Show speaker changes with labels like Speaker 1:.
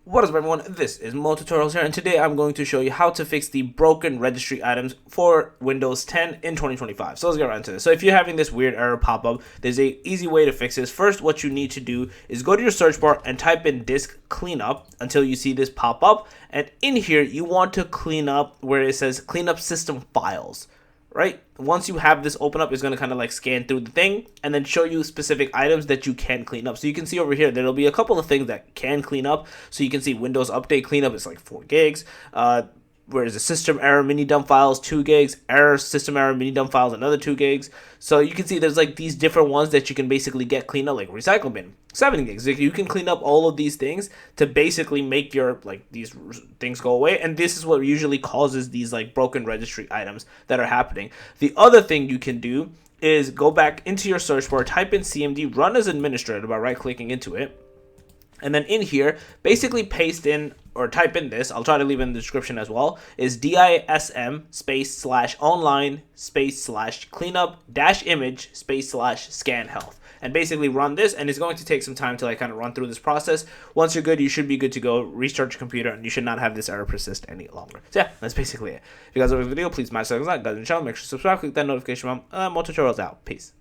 Speaker 1: What is up, everyone? This is Mo Tutorials here, and today I'm going to show you how to fix the broken registry items for Windows 10 in 2025. So let's get right into this. So if you're having this weird error pop up, there's a easy way to fix this. First, what you need to do is go to your search bar and type in disk cleanup until you see this pop up. And in here, you want to clean up where it says clean up system files. Right? Once you have this open up, it's going to kind of like scan through the thing and then show you specific items that you can clean up. So you can see over here, there'll be a couple of things that can clean up. So you can see Windows Update cleanup is like 4 gigs. Whereas the system error mini dump files 2 gigs, error system error mini dump files another 2 gigs. So you can see there's like these different ones that you can basically get cleaned up, like recycle bin 7 gigs. You can clean up all of these things to basically make your like these things go away. And this is what usually causes these like broken registry items that are happening. The other thing you can do is go back into your search bar, type in CMD, run as administrator by right clicking into it. And then in here, basically paste in or type in this, I'll try to leave it in the description as well, is DISM space / online space / cleanup - image space / scan health. And basically run this, and it's going to take some time to like kind of run through this process. Once you're good, you should be good to go. Restart your computer, and you should not have this error persist any longer. So yeah, that's basically it. If you guys like this video, please smash the like button, guys, and channel, make sure to subscribe, click that notification bell. More tutorials out. Peace.